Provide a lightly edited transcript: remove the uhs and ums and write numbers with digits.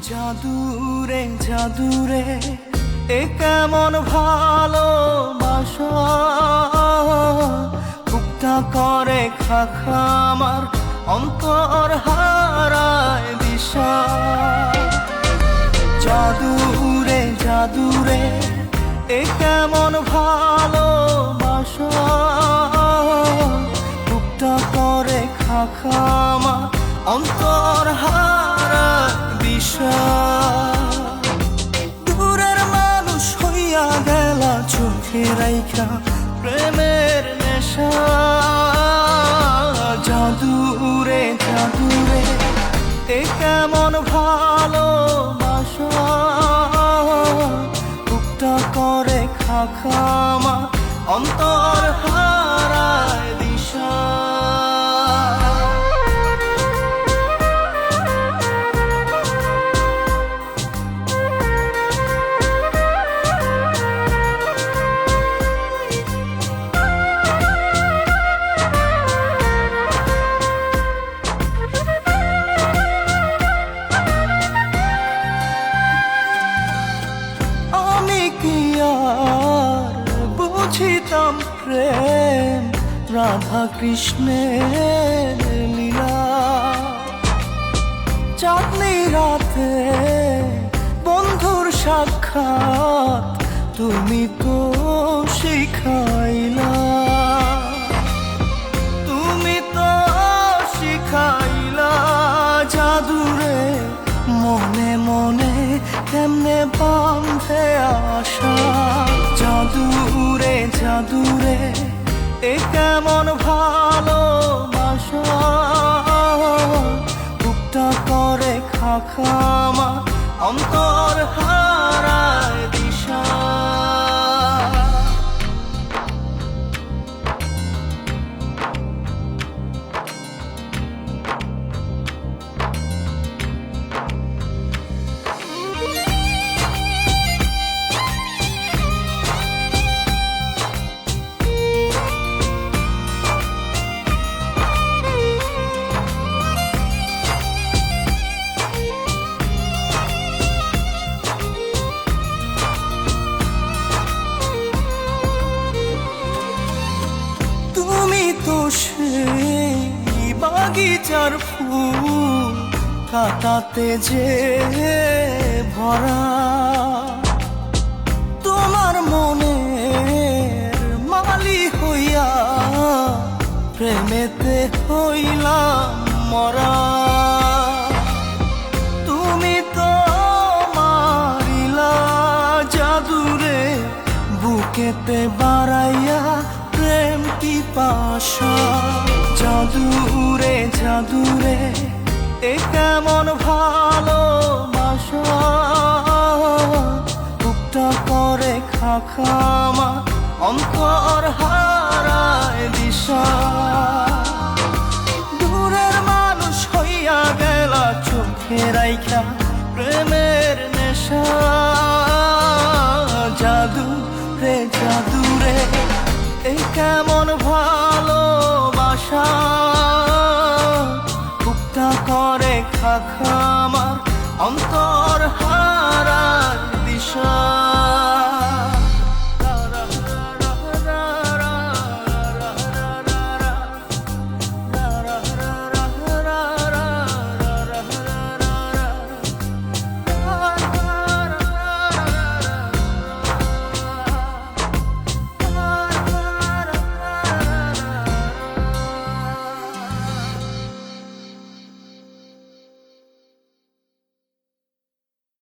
জাদুরে জাদুরে এ কেমন ভালোবাসা, বুকটা করে খাখা আমার অন্তর হারায় দিশা। জাদুরে জাদুরে এ কেমন ভালোবাসা, বুকটা করে খাখা আমার অন্তর হারায় দিশা। দূরের মানুষ হইয়া গেলা চোখে রাইখা প্রেমের নেশা। জাদুরে জাদুরে এ কেমন ভালোবাসা, বুকটা করে খাখা আমার অন্তর হারায় দিশা। বুঝিতাম প্রেম রাধা কৃষ্ণের লীলা, চাঁদনি রাতে বন্ধুর সাক্ষাৎ তুমি তো শিখাইলা। তুমি তো শিখাইলা জাদুরে মনে মনে কেমনে বাঁধে আশা। জাদুরে জাদুরে এ কেমন ভালোবাসা, বুকটা করে খাখা আমার অন্তর হারায় দিশা। তুমি তো সেই বাগিচার ফুল কাটাতে যে ভরা, তোমার মনের মালি হইয়া প্রেমেতে হইলাম মরা। তুমি তো মারিলা জাদুরে বুকেতে বাড়াইয়া প্রেম পিপাসা। জাদুরে জাদুরে এ কেমন ভালোবাসা, বুকটা করে খাখা আমার অন্তর হারায় দিশা। দূরের মানুষ হইয়া গেলা চোখে রাইখা প্রেমের নেশা। জাদুরে জাদুরে এই কেমন ভালোবাসা, বুকটা করে খাখা আমার অন্তর হারায় দিশা।